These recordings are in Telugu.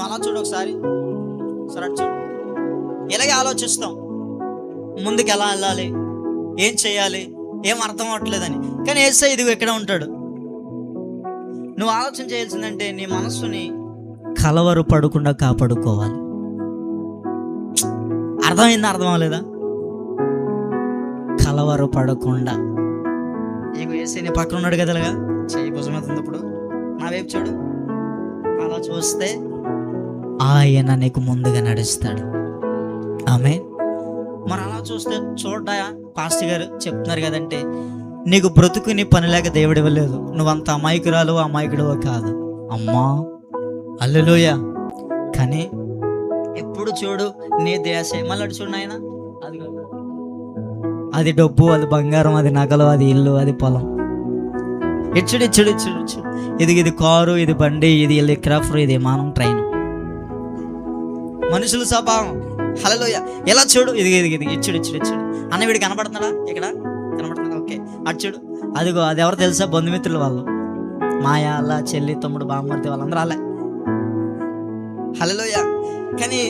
నువ్వు అలా చూడు ఒకసారి, సరే అటు చూడు. ఇలాగే ఆలోచిస్తాం, ముందుకు ఎలా వెళ్ళాలి, ఏం చేయాలి, ఏం అర్థం అవ్వట్లేదని. కానీ యేసయ్య ఇదిగో ఇక్కడ ఉంటాడు. నువ్వు ఆలోచన చేయాల్సిందంటే నీ మనస్సుని కలవరు పడకుండా కాపాడుకోవాలి. అర్థమైందా? అర్థం అవ్వలేదా? కలవరు పడకుండా. ఇగో యేసయ్య నీ పక్కన ఉన్నాడు కదలగా, చెయ్యి భుజం మీద ఉంది. ఇప్పుడు నా వైపు చూడు, అలా చూస్తే ఆయన నీకు ముందుగా నడుస్తాడు. ఆమె మరి అలా చూస్తే చూడ్డా పాస్టర్ గారు చెప్తున్నారు కదంటే, నీకు బ్రతుకుని పని లేక దేవుడు ఇవ్వలేదు. నువ్వంత అమాయకురాలు అమాయకుడువో కాదు అమ్మా, హల్లెలూయా. కానీ ఎప్పుడు చూడు నీ దేశ మళ్ళీ అటు చూడు నాయన, అది డబ్బు, అది బంగారం, అది నగలు, అది ఇల్లు, అది పొలం. ఇచ్చుడు ఇచ్చుడు ఇచ్చుడు ఇచ్చుడు. ఇది కారు, ఇది బండి, ఇది హెలికాప్టర్, ఇది విమానం, ట్రైన్, మనుషుల స్వభావం. హల్లెలూయా. ఎలా చూడు, ఇది ఇచ్చుడు ఇచ్చుడు ఇచ్చుడు. అన్న వీడికి కనపడుతున్నాడా? ఇక్కడ కనపడుతున్నాడా? ఓకే, అటు చూడు. అదిగో అది ఎవరు తెలుసా? బంధుమిత్రులు వాళ్ళు, మాయ, అలా చెల్లి, తమ్ముడు, బామ్మర్ది, వాళ్ళందరూ అలా. హల్లెలూయా. కానీ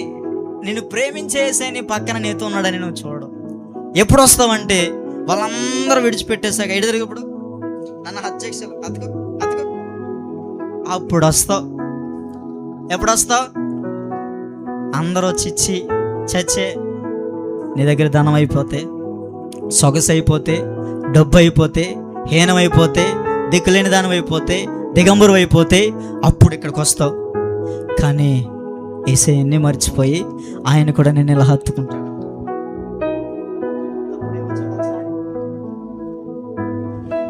నిన్ను ప్రేమించేసే నీ పక్కన నీతో ఉన్నాడని నువ్వు చూడు. ఎప్పుడు వస్తావంటే వాళ్ళందరూ విడిచిపెట్టేశాక ఎటు తిరిగి ఇప్పుడు నన్ను హత్య అతుకో అతుకో, అప్పుడు వస్తావు. ఎప్పుడు వస్తావు? అందరూ చిచ్చి చచ్చే నీ దగ్గర ధనం అయిపోతే, సొగసు అయిపోతే, డబ్బు అయిపోతే, హీనం అయిపోతే, దిక్కులేని దానం అయిపోతే, దిగంబరు అయిపోతే అప్పుడు ఇక్కడికి వస్తావు. కానీ యేసయ్యని మర్చిపోయి ఆయన కూడా నేను ఇలా హత్తుకుంటాడు.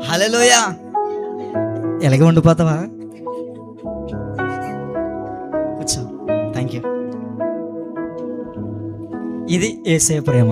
హల్లెలూయా. ఎలాగే ఉండిపోతావా? కూర్చో. Thank you. ఇది యేసయ్య ప్రేమ.